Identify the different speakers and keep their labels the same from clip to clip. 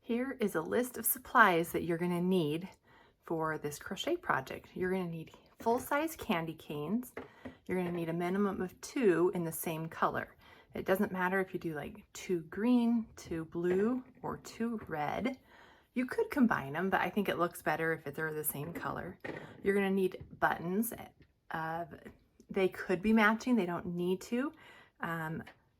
Speaker 1: Here is a list of supplies that you're going to need for this crochet project. You're going to need full-size candy canes. You're going to need a minimum of 2 in the same color. It doesn't matter if you do like 2 green, 2 blue, or 2 red. You could combine them, but I think it looks better if they're the same color. You're going to need buttons. They could be matching, they don't need to.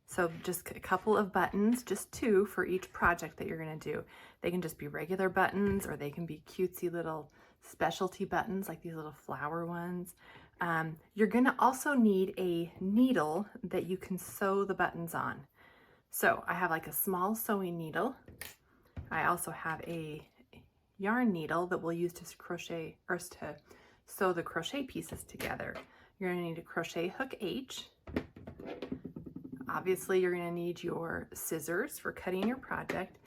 Speaker 1: So just a couple of buttons, just 2 for each project that you're gonna do. They can just be regular buttons, or they can be cutesy little specialty buttons like these little flower ones. You're gonna also need a needle that you can sew the buttons on. So I have like a small sewing needle. I also have a yarn needle that we'll use to crochet or to sew the crochet pieces together. You're gonna need a crochet hook H. Obviously, you're going to need your scissors for cutting your project.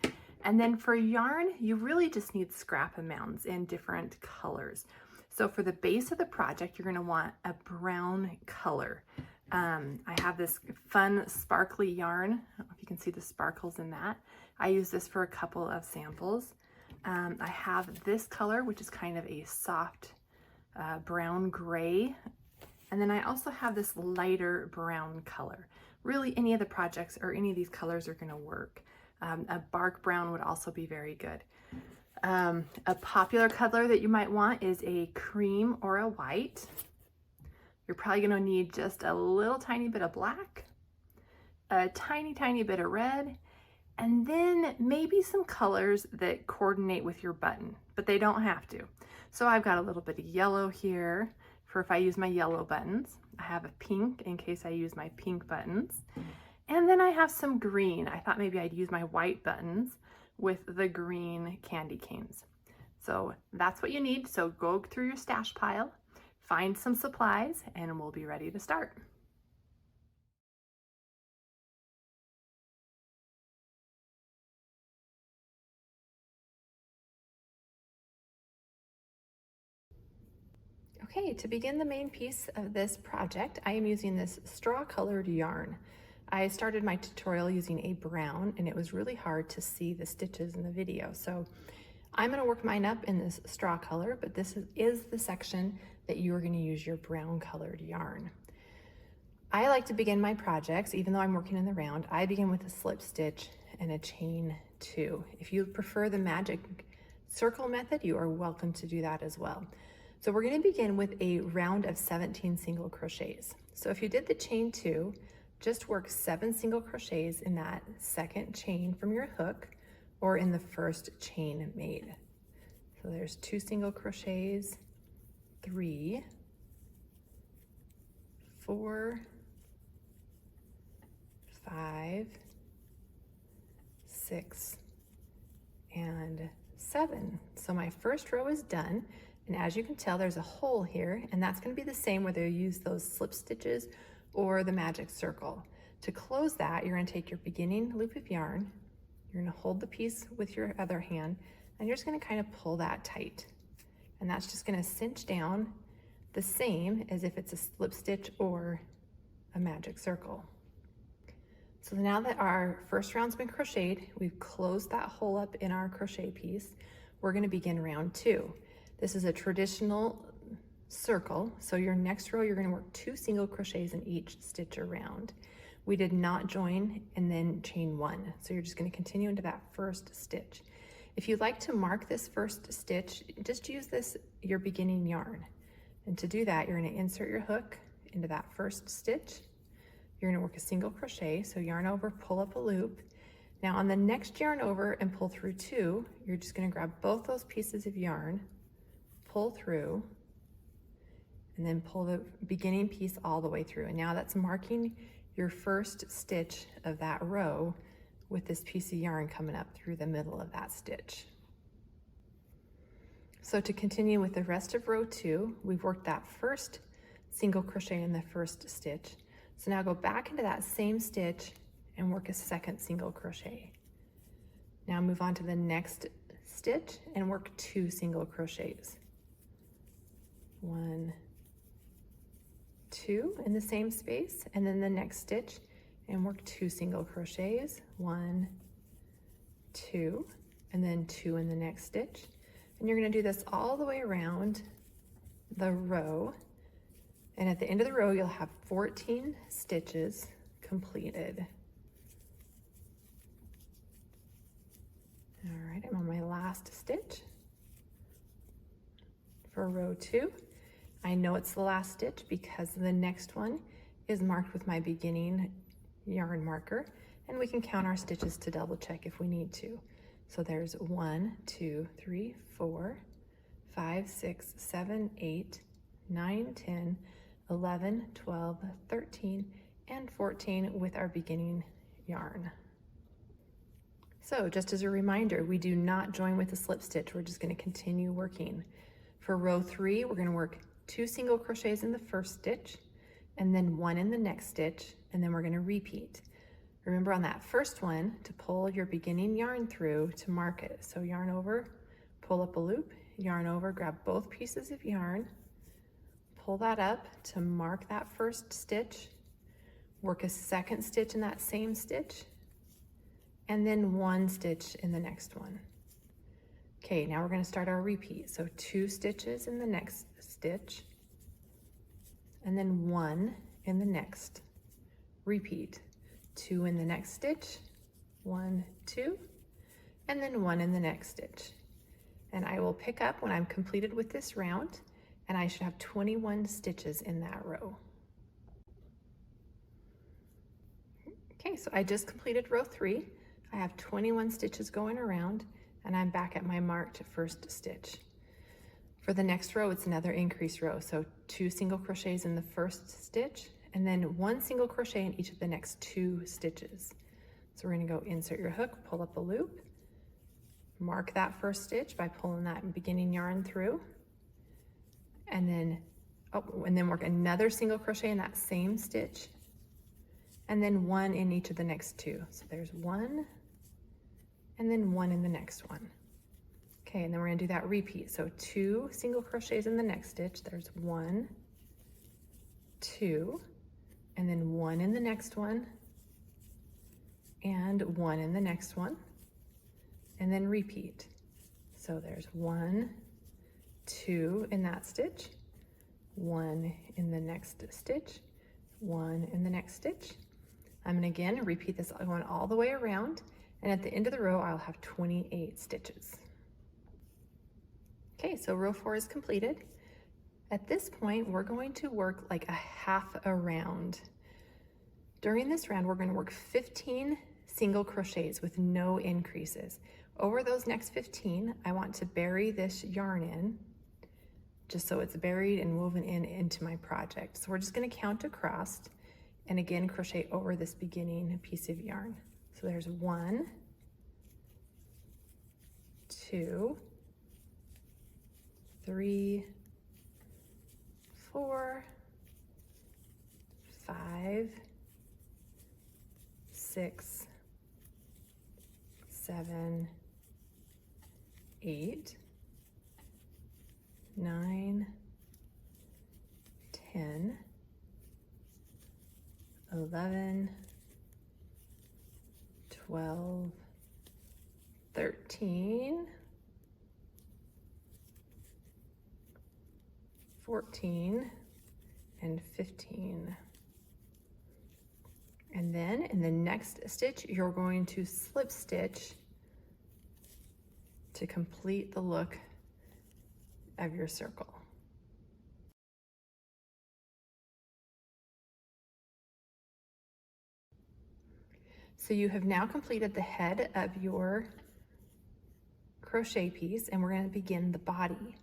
Speaker 1: And then for yarn, you really just need scrap amounts in different colors. So for the base of the project, you're going to want a brown color. I have this fun sparkly yarn. I don't know if you can see the sparkles in that. I use this for a couple of samples. I have this color, which is kind of a soft brown gray. And then I also have this lighter brown color. Really, any of the projects or any of these colors are going to work. A bark brown would also be very good. A popular color that you might want is a cream or a white. You're probably going to need just a little tiny bit of black, a tiny bit of red, and then maybe some colors that coordinate with your button, but they don't have to. So I've got a little bit of yellow here for if I use my yellow buttons. I have a pink in case I use my pink buttons. And then I have some green. I thought maybe I'd use my white buttons with the green candy canes. So that's what you need. So go through your stash pile, find some supplies, and we'll be ready to start. Okay, to begin the main piece of this project, I am using this straw colored yarn. I started my tutorial using a brown, and it was really hard to see the stitches in the video. So I'm gonna work mine up in this straw color, but this is the section that you are gonna use your brown colored yarn. I like to begin my projects, even though I'm working in the round, I begin with a slip stitch and a chain 2. If you prefer the magic circle method, you are welcome to do that as well. So we're going to begin with a round of 17 single crochets. So if you did the chain 2, just work 7 single crochets in that second chain from your hook or in the first chain made. So there's 2 single crochets, 3, 4, 5, 6, and 7. So my first row is done. And as you can tell, there's a hole here, and that's going to be the same whether you use those slip stitches or the magic circle. To close that, you're going to take your beginning loop of yarn, you're going to hold the piece with your other hand, and you're just going to kind of pull that tight. And that's just going to cinch down the same as if it's a slip stitch or a magic circle. So now that our first round's been crocheted, we've closed that hole up in our crochet piece, we're going to begin round 2. This is a traditional circle, so your next row you're going to work 2 single crochets in each stitch around. We did not join and then chain 1, so you're just going to continue into that first stitch. If you'd like to mark this first stitch, just use your beginning yarn. And to do that, you're going to insert your hook into that first stitch. You're going to work a single crochet, so yarn over, pull up a loop. Now on the next yarn over and pull through 2, you're just going to grab both those pieces of yarn, pull through, and then pull the beginning piece all the way through. And now that's marking your first stitch of that row with this piece of yarn coming up through the middle of that stitch. So to continue with the rest of row 2, we've worked that first single crochet in the first stitch. So now go back into that same stitch and work a second single crochet. Now move on to the next stitch and work 2 single crochets. 1, 2 in the same space, and then the next stitch and work 2 single crochets, 1, 2, and then 2 in the next stitch. And you're going to do this all the way around the row. And at the end of the row, you'll have 14 stitches completed. All right, I'm on my last stitch for row 2. I know it's the last stitch because the next one is marked with my beginning yarn marker, and we can count our stitches to double check if we need to. So there's 1, 2, 3, 4, 5, 6, 7, 8, 9, 10, 11, 12, 13, and 14 with our beginning yarn. So just as a reminder, we do not join with a slip stitch. We're just going to continue working. For row 3, we're going to work 2 single crochets in the first stitch, and then 1 in the next stitch, and then we're going to repeat. Remember on that first one to pull your beginning yarn through to mark it. So yarn over, pull up a loop, yarn over, grab both pieces of yarn, pull that up to mark that first stitch, work a second stitch in that same stitch, and then 1 stitch in the next one. Okay, now we're going to start our repeat. So 2 stitches in the next stitch, and then 1 in the next. Repeat. 2 in the next stitch, 1, 2, and then 1 in the next stitch. And I will pick up when I'm completed with this round, and I should have 21 stitches in that row. Okay, so I just completed row 3. I have 21 stitches going around, and I'm back at my marked first stitch. For the next row, it's another increase row. So 2 single crochets in the first stitch, and then 1 single crochet in each of the next 2 stitches. So we're going to go insert your hook, pull up a loop, mark that first stitch by pulling that beginning yarn through, and then work another single crochet in that same stitch, and then 1 in each of the next 2. So there's 1, and then 1 in the next one. Okay, and then we're going to do that repeat. So 2 single crochets in the next stitch. There's 1, 2, and then 1 in the next one, and 1 in the next one, and then repeat. So there's 1, 2 in that stitch, 1 in the next stitch, 1 in the next stitch. I'm going to again repeat this going all the way around, and at the end of the row I'll have 28 stitches. Okay, so row 4 is completed. At this point, we're going to work like a half a round. During this round, we're going to work 15 single crochets with no increases. Over those next 15, I want to bury this yarn in, just so it's buried and woven in into my project. So we're just going to count across, and again, crochet over this beginning piece of yarn. So there's 1, 2, 3, 4, 5, 6, 7, 8, 9, 10, 11, 12, 13, 14, and 15. And then in the next stitch, you're going to slip stitch to complete the look of your circle. So you have now completed the head of your crochet piece, and we're going to begin the body.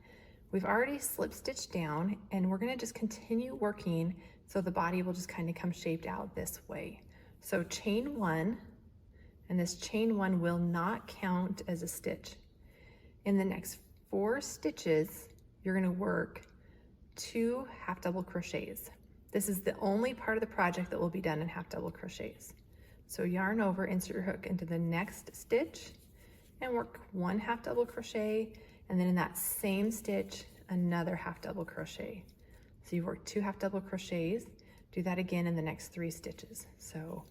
Speaker 1: We've already slip stitched down, and we're going to just continue working so the body will just kind of come shaped out this way. So chain 1, and this chain 1 will not count as a stitch. In the next 4 stitches, you're going to work 2 half double crochets. This is the only part of the project that will be done in half double crochets. So yarn over, insert your hook into the next stitch, and work 1 half double crochet, and then in that same stitch, another half double crochet. So you've worked 2 half double crochets. Do that again in the next 3 stitches. So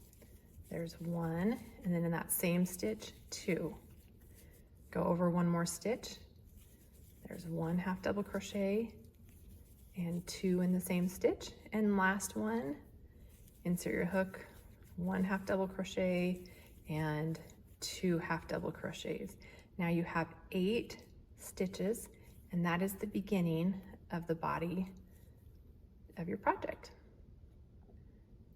Speaker 1: there's 1, and then in that same stitch, 2. Go over one more stitch. There's 1 half double crochet and 2 in the same stitch. And last one, insert your hook, 1 half double crochet and 2 half double crochets. Now you have 8 stitches, and that is the beginning of the body of your project.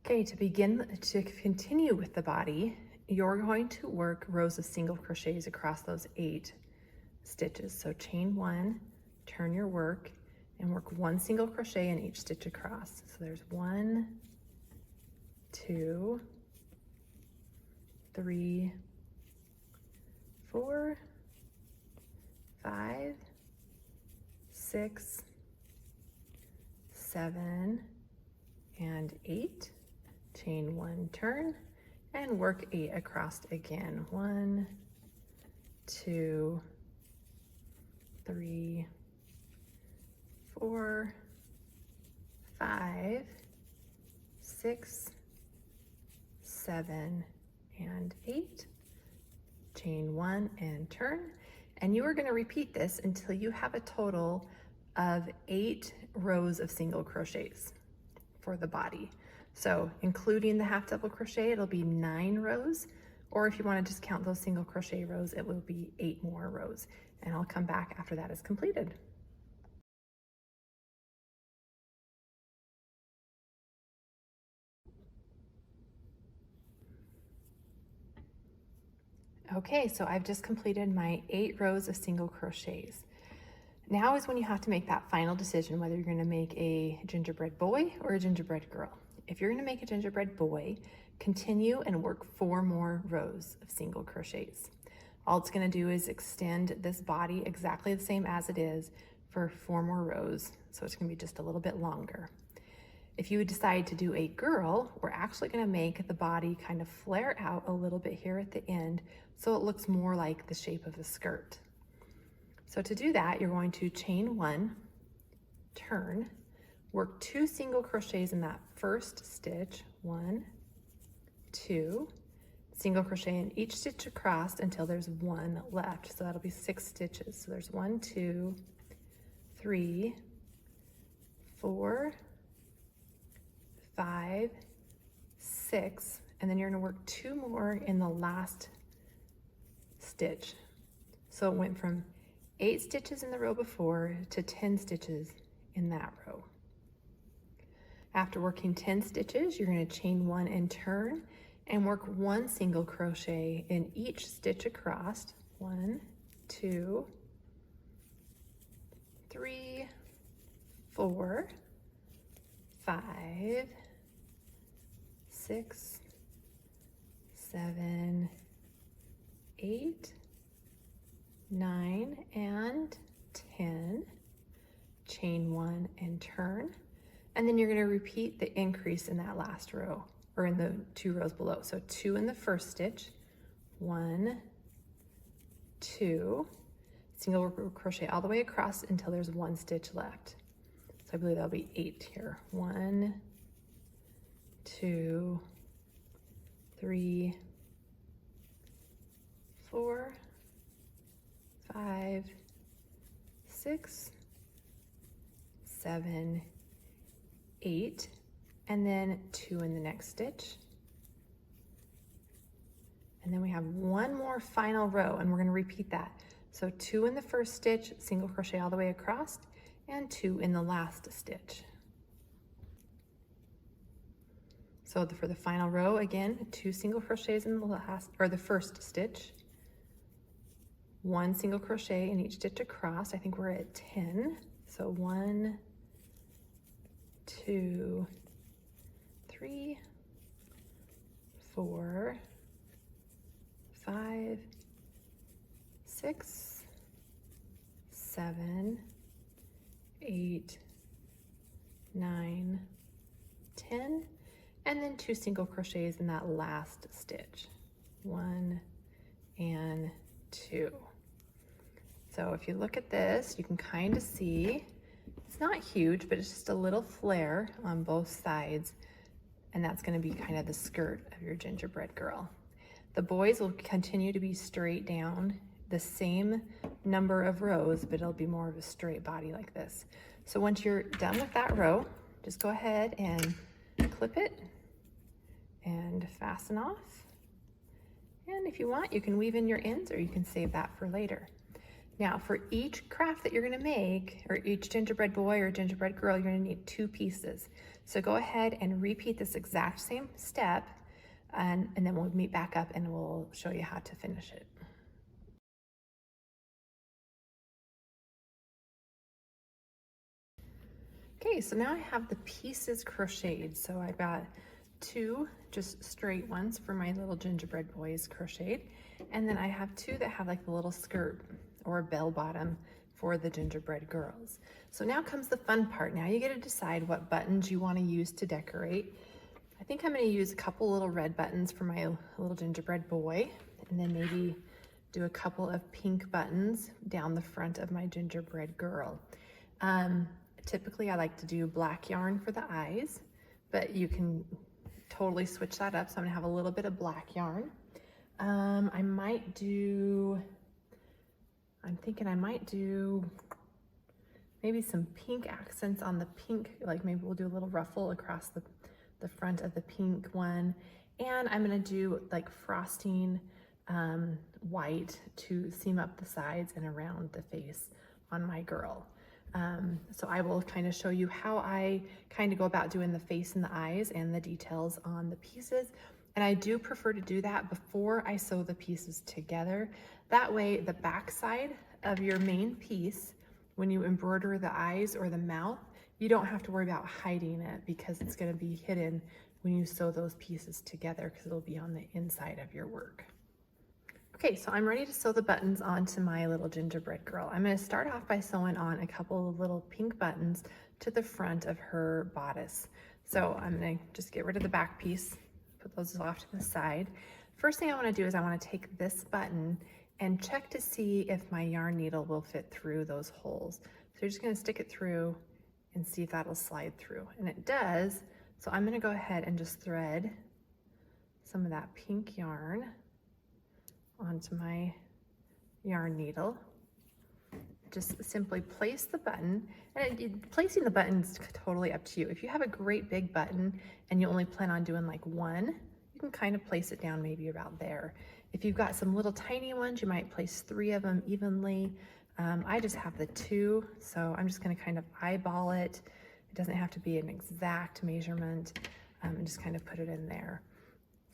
Speaker 1: Okay, to continue with the body, you're going to work rows of single crochets across those 8 stitches. So chain 1, turn your work, and work 1 single crochet in each stitch across. So there's 1, 2, 3, 4, 5, 6, 7, and 8. Chain 1, turn, and work 8 across again. 1, 2, 3, 4, 5, 6, 7, and 8. Chain 1 and turn. And you are going to repeat this until you have a total of 8 rows of single crochets for the body. So including the half double crochet, it'll be 9 rows, or if you want to just count those single crochet rows, it will be 8 more rows. And I'll come back after that is completed. Okay, so I've just completed my 8 rows of single crochets. Now is when you have to make that final decision whether you're going to make a gingerbread boy or a gingerbread girl. If you're going to make a gingerbread boy, continue and work 4 more rows of single crochets. All it's going to do is extend this body exactly the same as it is for 4 more rows, so it's going to be just a little bit longer. If you decide to do a girl, we're actually going to make the body kind of flare out a little bit here at the end so it looks more like the shape of the skirt. So to do that, you're going to chain 1, turn, work 2 single crochets in that first stitch, 1, 2, single crochet in each stitch across until there's 1 left. So that'll be 6 stitches. So there's 1, 2, 3, 4, 5, 6, and then you're going to work 2 more in the last stitch. So it went from 8 stitches in the row before to 10 stitches in that row. After working 10 stitches, you're going to chain 1 and turn and work 1 single crochet in each stitch across. 1, 2, 3, 4, 5, 6, 7, 8, 9, and 10. Chain 1 and turn. And then you're going to repeat the increase in that last row, or in the 2 rows below. So 2 in the first stitch, 1, 2, single crochet all the way across until there's 1 stitch left. So I believe that'll be 8 here. 1, 2, 3, 4, 5, 6, 7, 8, and then 2 in the next stitch. And then we have 1 more final row, and we're going to repeat that. So 2 in the first stitch, single crochet all the way across, and 2 in the last stitch. So for the final row, again, 2 single crochets in the last, or the first stitch, 1 single crochet in each stitch across. I think we're at 10. So 1, 2, 3, 4, 5, 6, 7, 8, 9, 10, and then 2 single crochets in that last stitch. 1 and 2. So if you look at this, you can kind of see it's not huge, but it's just a little flare on both sides, and that's going to be kind of the skirt of your gingerbread girl. The boys will continue to be straight down the same number of rows, but it'll be more of a straight body like this. So once you're done with that row, just go ahead and clip it and fasten off. And if you want, you can weave in your ends, or you can save that for later. Now for each craft that you're gonna make, or each gingerbread boy or gingerbread girl, you're gonna need 2 pieces. So go ahead and repeat this exact same step, and then we'll meet back up and we'll show you how to finish it. Okay, so now I have the pieces crocheted. So I've got 2 just straight ones for my little gingerbread boys crocheted, and then I have 2 that have like the little skirt or bell bottom for the gingerbread girls. So now comes the fun part. Now you get to decide what buttons you want to use to decorate. I think I'm going to use a couple little red buttons for my little gingerbread boy, and then maybe do a couple of pink buttons down the front of my gingerbread girl. Typically I like to do black yarn for the eyes, but you can totally switch that up. So I'm gonna have a little bit of black yarn. I'm thinking I might do maybe some pink accents on the pink, like maybe we'll do a little ruffle across the front of the pink one. And I'm gonna do like frosting white to seam up the sides and around the face on my girl. So I will kind of show you how I kind of go about doing the face and the eyes and the details on the pieces. And I do prefer to do that before I sew the pieces together. That way the back side of your main piece, when you embroider the eyes or the mouth, you don't have to worry about hiding it, because it's going to be hidden when you sew those pieces together, because it'll be on the inside of your work. Okay, so I'm ready to sew the buttons onto my little gingerbread girl. I'm going to start off by sewing on a couple of little pink buttons to the front of her bodice. So I'm going to just get rid of the back piece, put those off to the side. First thing I want to do is I want to take this button and check to see if my yarn needle will fit through those holes. So you're just going to stick it through and see if that'll slide through. And it does. So I'm going to go ahead and just thread some of that pink yarn onto my yarn needle. Just simply place the button, and placing the button is totally up to you. If you have a great big button and you only plan on doing like one, you can kind of place it down maybe about there. If you've got some little tiny ones, you might place 3 of them evenly. I just have the 2, so I'm just going to kind of eyeball it. It doesn't have to be an exact measurement, and just kind of put it in there.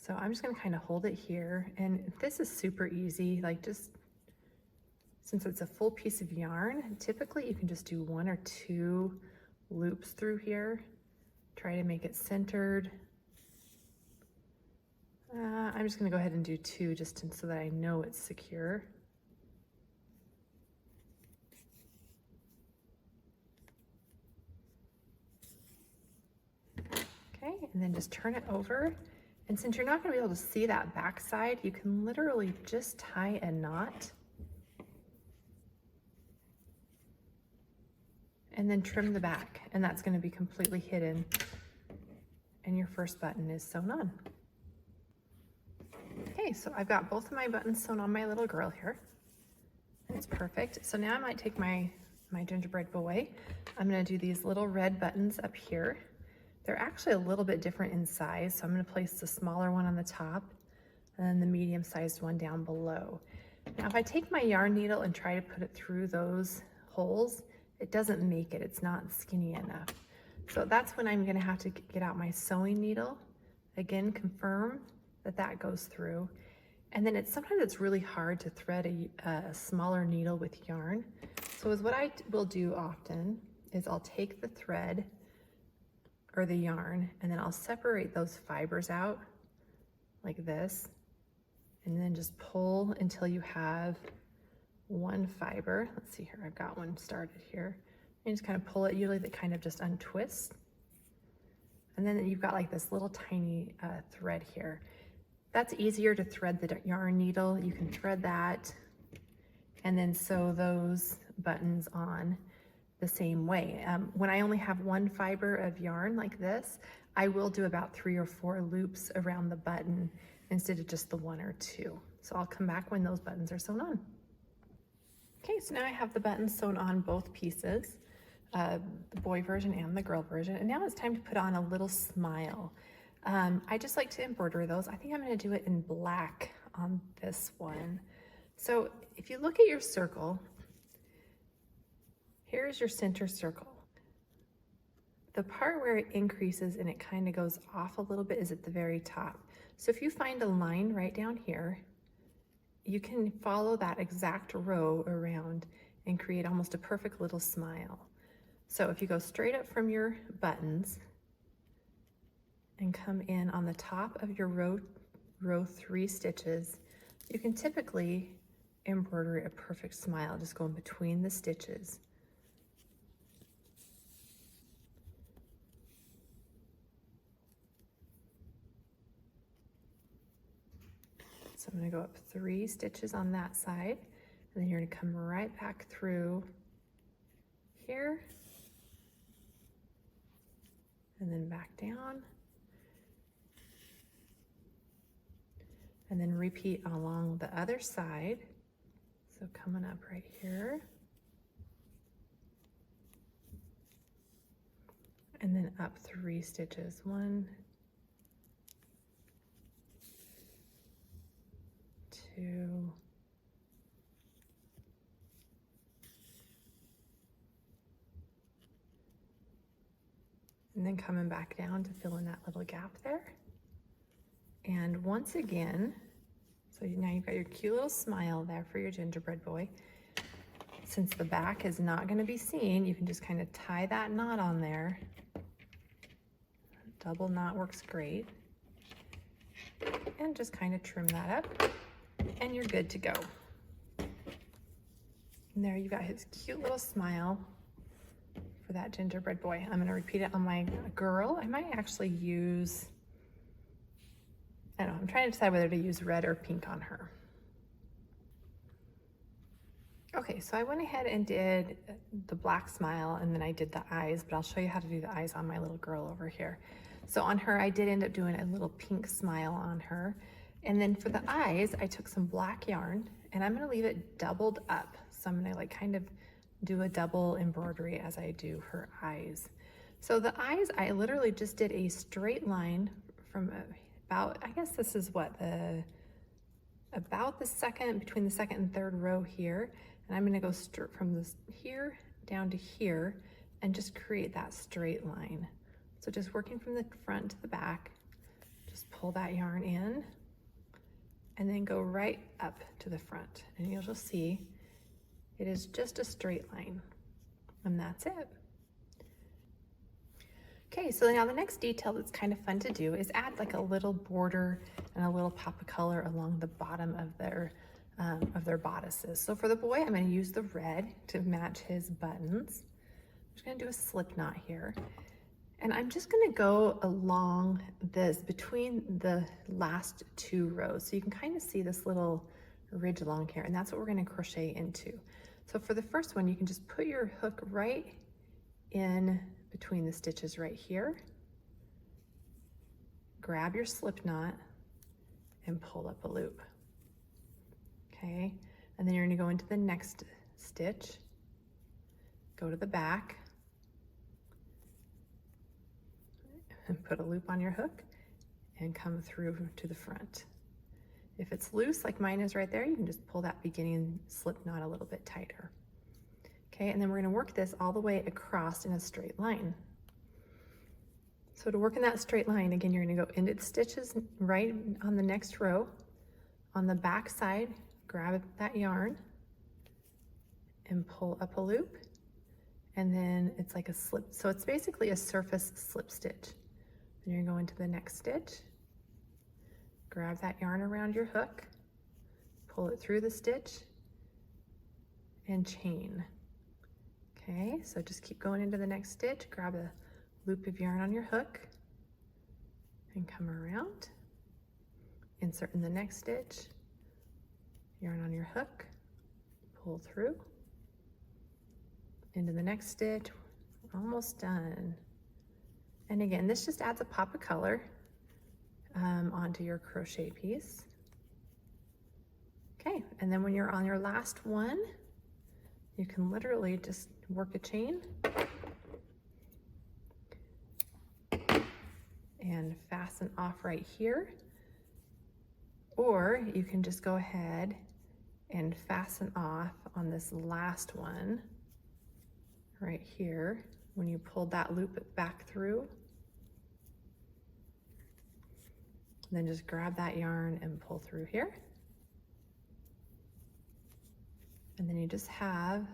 Speaker 1: So I'm just going to kind of hold it here, and this is super easy. Like, just since it's a full piece of yarn, typically you can just do 1 or 2 loops through here. Try to make it centered. I'm just going to go ahead and do 2 just so that I know it's secure. Okay, and then just turn it over. And since you're not going to be able to see that back side, you can literally just tie a knot and then trim the back, and that's going to be completely hidden, and your first button is sewn on. Okay, so I've got both of my buttons sewn on my little girl here. It's perfect. So now I might take my gingerbread boy. I'm going to do these little red buttons up here. They're actually a little bit different in size, so I'm going to place the smaller one on the top and then the medium-sized one down below. Now if I take my yarn needle and try to put it through those holes, it doesn't make it. It's not skinny enough. So that's when I'm going to have to get out my sewing needle. Again, confirm that that goes through. And then sometimes it's really hard to thread a smaller needle with yarn. So what I will do often is I'll take the thread or the yarn, and then I'll separate those fibers out like this, and then just pull until you have one fiber. Let's see here, I've got one started here. And just kind of pull it, usually that kind of just untwists. And then you've got like this little tiny thread here. That's easier to thread the yarn needle. You can thread that and then sew those buttons on the same way. When I only have one fiber of yarn like this, I will do about 3 or 4 loops around the button instead of just the 1 or 2. So I'll come back when those buttons are sewn on. Okay, so now I have the buttons sewn on both pieces, the boy version and the girl version, and now it's time to put on a little smile. I just like to embroider those. I think I'm going to do it in black on this one. So if you look at your circle, here's your center circle. The part where it increases and it kind of goes off a little bit is at the very top. So if you find a line right down here, you can follow that exact row around and create almost a perfect little smile. So if you go straight up from your buttons and come in on the top of your row 3 stitches, you can typically embroider a perfect smile, just going between the stitches. So I'm going to go up 3 stitches on that side, and then you're going to come right back through here, and then back down, and then repeat along the other side. So coming up right here, and then up 3 stitches. 1, 2, and then coming back down to fill in that little gap there. And once again, so now you've got your cute little smile there for your gingerbread boy. Since the back is not going to be seen, you can just kind of tie that knot on there. Double knot works great. And just kind of trim that up, and you're good to go. And there you've got his cute little smile for that gingerbread boy. I'm going to repeat it on my girl. I might actually use, I don't know, I'm trying to decide whether to use red or pink on her. Okay, so I went ahead and did the black smile, and then I did the eyes, but I'll show you how to do the eyes on my little girl over here. So on her, I did end up doing a little pink smile on her. And then for the eyes, I took some black yarn, and I'm going to leave it doubled up. So I'm going to like kind of do a double embroidery as I do her eyes. So the eyes, I literally just did a straight line from about, I guess this is what, about the second, between the second and third row here. And I'm going to go straight from this here down to here and just create that straight line. So just working from the front to the back, just pull that yarn in and then go right up to the front. And you'll just see it is just a straight line, and that's it. Okay, so now the next detail that's kind of fun to do is add like a little border and a little pop of color along the bottom of their bodices. So for the boy, I'm going to use the red to match his buttons. I'm just going to do a slip knot here. And I'm just going to go along this between the last 2 rows. So you can kind of see this little ridge along here, and that's what we're going to crochet into. So for the first one, you can just put your hook right in between the stitches right here. Grab your slip knot and pull up a loop. Okay, and then you're going to go into the next stitch, go to the back, and put a loop on your hook and come through to the front. If it's loose, like mine is right there, you can just pull that beginning slip knot a little bit tighter. Okay, and then we're going to work this all the way across in a straight line. So to work in that straight line, again, you're going to go into the stitches right on the next row. On the back side, grab that yarn and pull up a loop, and then it's like a slip. So it's basically a surface slip stitch. Then you're going to go into the next stitch, grab that yarn around your hook, pull it through the stitch, and chain. Okay, so just keep going into the next stitch, grab a loop of yarn on your hook, and come around, insert in the next stitch, yarn on your hook, pull through, into the next stitch, almost done. And again, this just adds a pop of color onto your crochet piece. Okay, and then when you're on your last one, you can literally just work a chain and fasten off right here, or you can just go ahead and fasten off on this last one right here when you pulled that loop back through. Then just grab that yarn and pull through here. And then you just have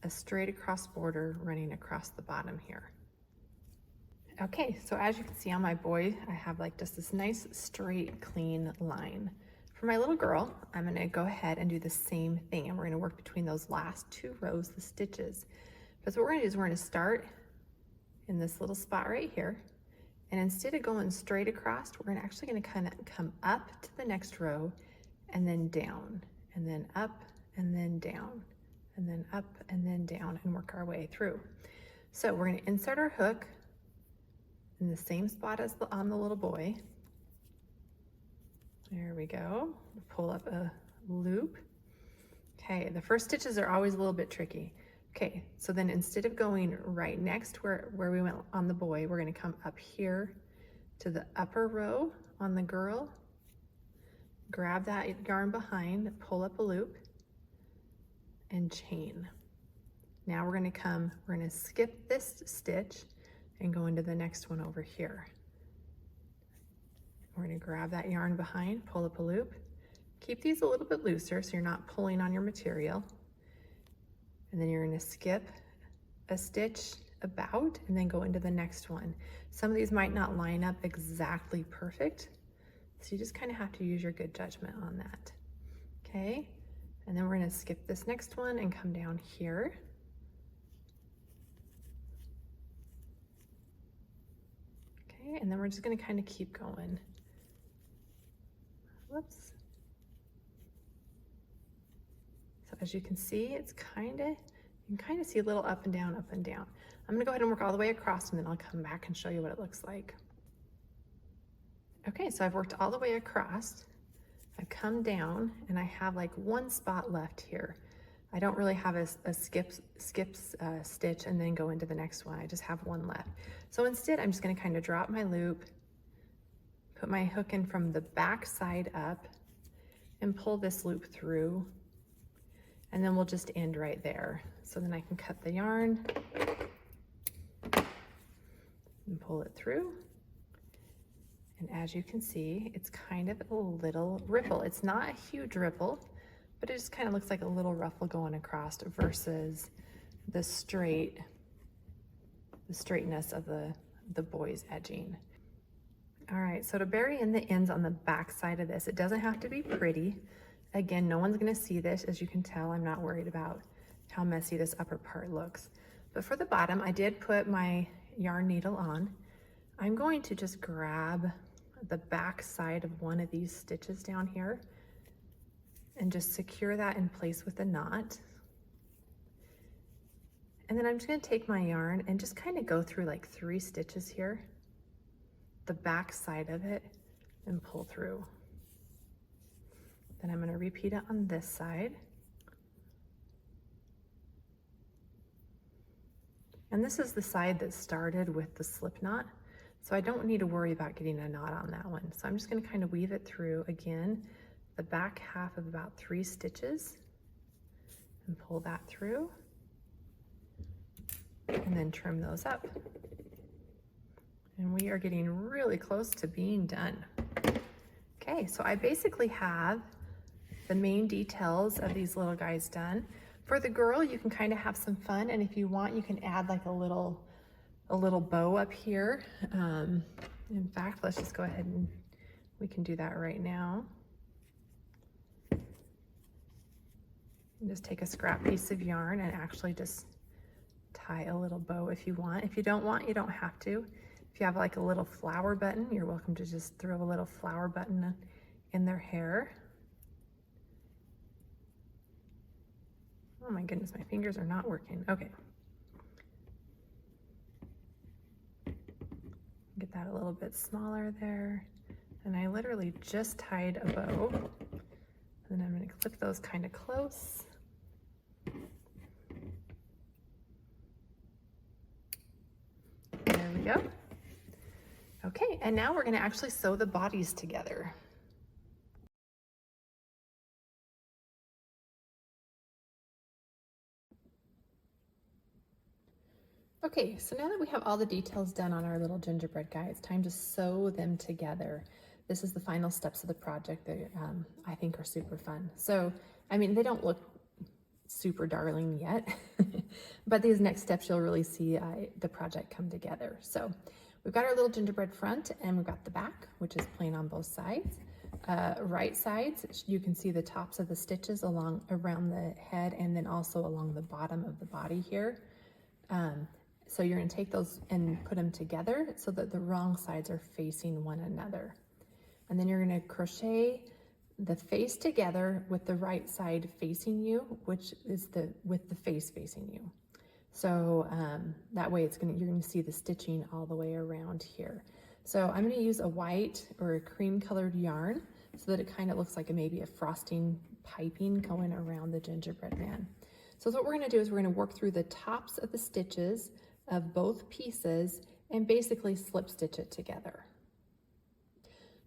Speaker 1: a straight across border running across the bottom here. Okay, so as you can see on my boy, I have like just this nice straight clean line. For my little girl, I'm gonna go ahead and do the same thing, and we're gonna work between those last 2 rows of stitches. But what we're gonna do is we're gonna start in this little spot right here, and instead of going straight across, we're actually gonna kind of come up to the next row and then down, and then up and then down, and then up and then down, and work our way through. So we're gonna insert our hook in the same spot as on the little boy. There we go. Pull up a loop. Okay, the first stitches are always a little bit tricky. Okay, so then instead of going right next where we went on the boy, we're gonna come up here to the upper row on the girl, grab that yarn behind, pull up a loop, and chain. Now we're gonna skip this stitch and go into the next one over here. We're gonna grab that yarn behind, pull up a loop. Keep these a little bit looser so you're not pulling on your material. And then you're gonna skip a stitch about and then go into the next one. Some of these might not line up exactly perfect, so you just kind of have to use your good judgment on that. Okay, and then we're gonna skip this next one and come down here. Okay, and then we're just gonna kind of keep going. Whoops. So as you can see, it's you can kind of see a little up and down, up and down. I'm gonna go ahead and work all the way across, and then I'll come back and show you what it looks like. Okay, so I've worked all the way across. I've come down and I have like one spot left here. I don't really have a skip stitch and then go into the next one. I just have one left. So instead, I'm just gonna kind of drop my loop, put my hook in from the back side up, and pull this loop through, and then we'll just end right there. So then I can cut the yarn and pull it through. And as you can see, it's kind of a little ripple. It's not a huge ripple, but it just kind of looks like a little ruffle going across versus the straightness of the boy's edging. All right, so to bury in the ends on the back side of this, it doesn't have to be pretty. Again, no one's gonna see this. As you can tell, I'm not worried about how messy this upper part looks. But for the bottom, I did put my yarn needle on. I'm going to just grab the back side of one of these stitches down here and just secure that in place with a knot. And then I'm just gonna take my yarn and just kind of go through like 3 stitches here, the back side of it, and pull through. Then I'm gonna repeat it on this side. And this is the side that started with the slip knot, so I don't need to worry about getting a knot on that one. So I'm just gonna kind of weave it through again, the back half of about 3 stitches, and pull that through, and then trim those up. And we are getting really close to being done. Okay, so I basically have the main details of these little guys done. For the girl, you can kind of have some fun, and if you want, you can add like a little bow up here. In fact, let's just go ahead and we can do that right now. And just take a scrap piece of yarn and actually just tie a little bow if you want. If you don't want, you don't have to. If you have like a little flower button, you're welcome to just throw a little flower button in their hair. Oh my goodness, my fingers are not working. Okay. Get that a little bit smaller there. And I literally just tied a bow. And then I'm gonna clip those kind of close. go. Okay, and now we're going to actually sew the bodies together. Okay, so now that we have all the details done on our little gingerbread guy, it's time to sew them together. This is the final steps of the project that I think are super fun. So, I mean, they don't look super darling yet, but these next steps you'll really see the project come together. So we've got our little gingerbread front and we've got the back, which is plain on both sides. Right sides, you can see the tops of the stitches around the head and then also along the bottom of the body here. So you're going to take those and put them together so that the wrong sides are facing one another. And then you're going to crochet the face together with the right side facing you, which is with the face facing you. So that way you're going to see the stitching all the way around here. So I'm going to use a white or a cream colored yarn so that it kind of looks like maybe a frosting piping going around the gingerbread man. So what we're going to do is we're going to work through the tops of the stitches of both pieces and basically slip stitch it together.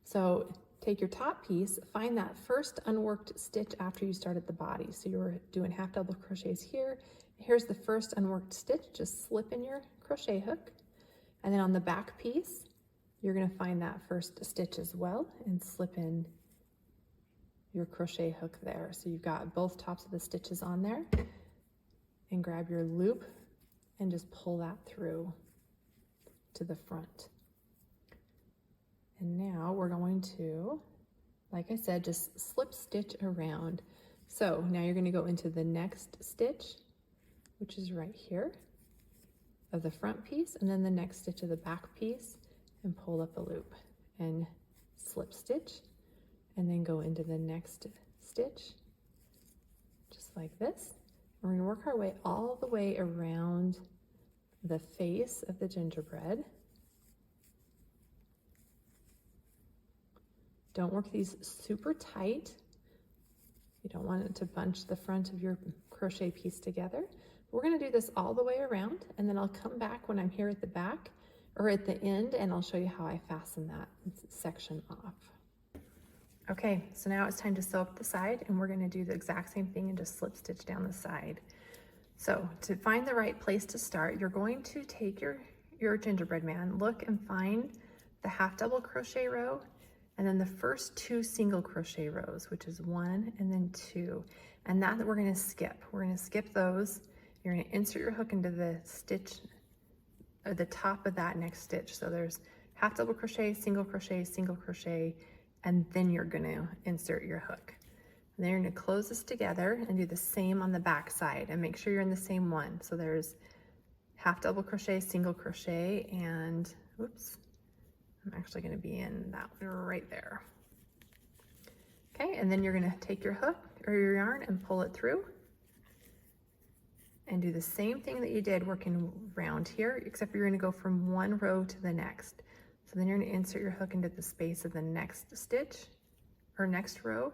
Speaker 1: So take your top piece, find that first unworked stitch after you started the body. So you're doing half double crochets here. Here's the first unworked stitch, just slip in your crochet hook. And then on the back piece, you're going to find that first stitch as well and slip in your crochet hook there. So you've got both tops of the stitches on there. And grab your loop and just pull that through to the front. And now we're going to, like I said, just slip stitch around. So now you're going to go into the next stitch, which is right here of the front piece, and then the next stitch of the back piece, and pull up a loop and slip stitch, and then go into the next stitch, just like this. We're going to work our way all the way around the face of the gingerbread. Don't work these super tight. You don't want it to bunch the front of your crochet piece together. We're going to do this all the way around, and then I'll come back when I'm here at the back or at the end, and I'll show you how I fasten that section off. Okay, so now it's time to sew up the side, and we're going to do the exact same thing and just slip stitch down the side. So to find the right place to start, you're going to take your gingerbread man, look and find the half double crochet row, and then the first 2 single crochet rows, which is 1 and then 2. And that we're going to skip. We're going to skip those. You're going to insert your hook into the stitch at the top of that next stitch. So there's half double crochet, single crochet, and then you're going to insert your hook. And then you're going to close this together and do the same on the back side and make sure you're in the same one. So there's half double crochet, single crochet, and oops, I'm actually going to be in that one right there. Okay, and then you're going to take your hook or your yarn and pull it through and do the same thing that you did working around here, except you're going to go from one row to the next. So then you're going to insert your hook into the space of the next stitch or next row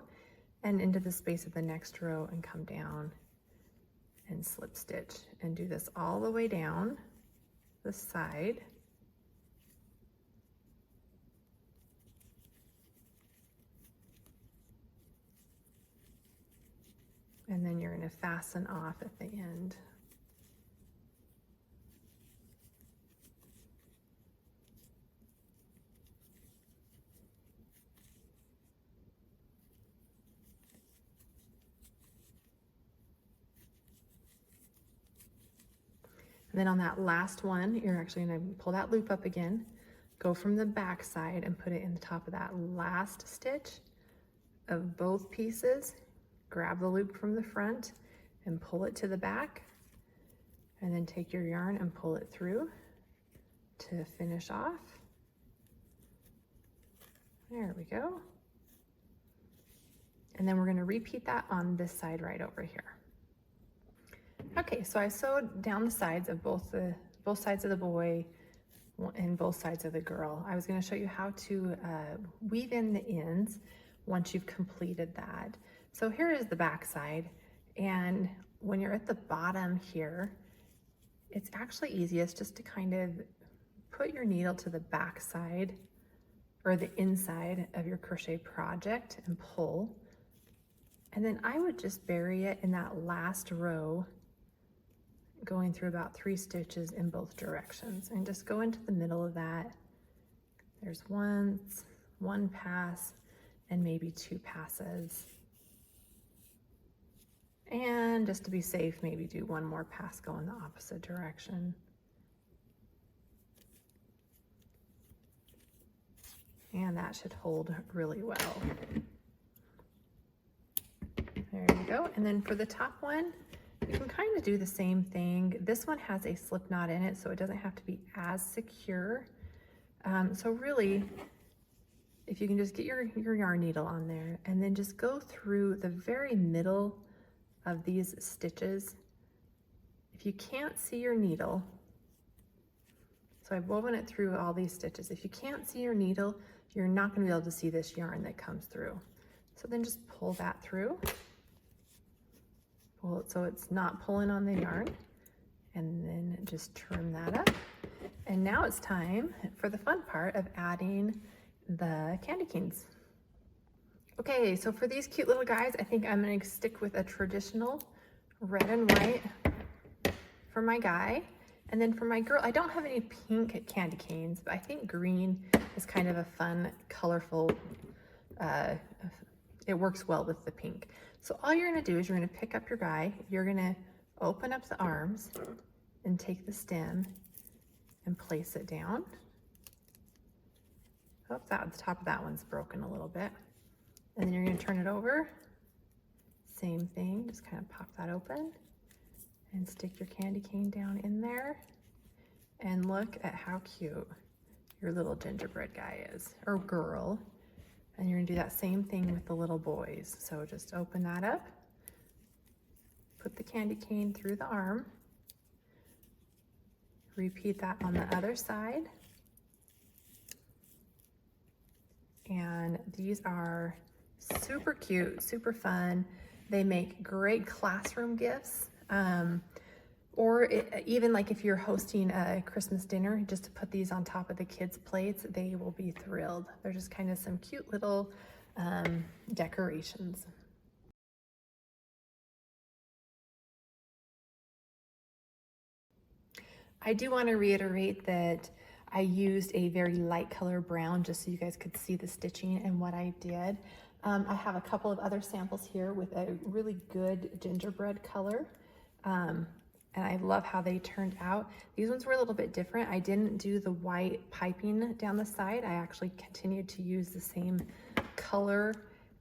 Speaker 1: and into the space of the next row and come down and slip stitch and do this all the way down the side. And then you're going to fasten off at the end. And then on that last one, you're actually going to pull that loop up again, go from the back side and put it in the top of that last stitch of both pieces. Grab the loop from the front and pull it to the back, and then take your yarn and pull it through to finish off. There we go. And then we're going to repeat that on this side right over here. Okay, so I sewed down the sides of both sides of the boy and both sides of the girl. I was going to show you how to weave in the ends once you've completed that. So here is the back side, and when you're at the bottom here, it's actually easiest just to kind of put your needle to the back side or the inside of your crochet project and pull. And then I would just bury it in that last row, going through about 3 stitches in both directions, and just go into the middle of that. There's one pass and maybe 2 passes. And just to be safe, maybe do 1 more pass, go in the opposite direction. And that should hold really well. There you go. And then for the top one, you can kind of do the same thing. This one has a slip knot in it, so it doesn't have to be as secure. So really, if you can just get your yarn needle on there and then just go through the very middle of these stitches. If you can't see your needle, so I've woven it through all these stitches. If you can't see your needle, you're not going to be able to see this yarn that comes through. So then just pull that through. Pull it so it's not pulling on the yarn, and then just trim that up. And now it's time for the fun part of adding the candy canes. Okay, so for these cute little guys, I think I'm going to stick with a traditional red and white for my guy. And then for my girl, I don't have any pink candy canes, but I think green is kind of a fun, colorful, it works well with the pink. So all you're going to do is you're going to pick up your guy, you're going to open up the arms and take the stem and place it down. Oh, the top of that one's broken a little bit. And then you're going to turn it over. Same thing, just kind of pop that open and stick your candy cane down in there. And look at how cute your little gingerbread guy is, or girl. And you're going to do that same thing with the little boys. So just open that up, put the candy cane through the arm, repeat that on the other side. And these are super cute, super fun. They make great classroom gifts. Even like if you're hosting a Christmas dinner, just to put these on top of the kids' plates, they will be thrilled. They're just kind of some cute little decorations. I do want to reiterate that I used a very light color brown just so you guys could see the stitching and what I did. I have a couple of other samples here with a really good gingerbread color. And I love how they turned out. These ones were a little bit different. I didn't do the white piping down the side. I actually continued to use the same color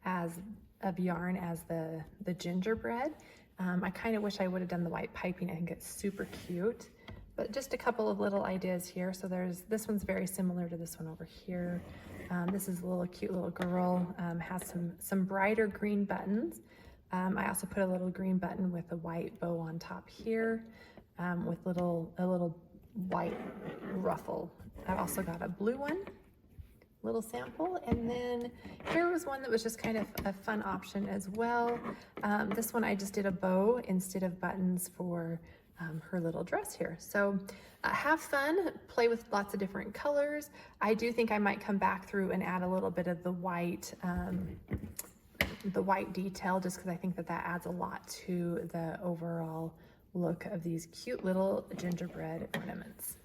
Speaker 1: of yarn as the gingerbread. I kind of wish I would have done the white piping. I think it's super cute. But just a couple of little ideas here. So this one's very similar to this one over here. This is a little cute little girl, has some brighter green buttons. I also put a little green button with a white bow on top here, with a little white ruffle. I've also got a blue one, little sample, and then here was one that was just kind of a fun option as well. This one I just did a bow instead of buttons for her little dress here. So have fun, play with lots of different colors. I do think I might come back through and add a little bit of the white detail, just because I think that adds a lot to the overall look of these cute little gingerbread ornaments.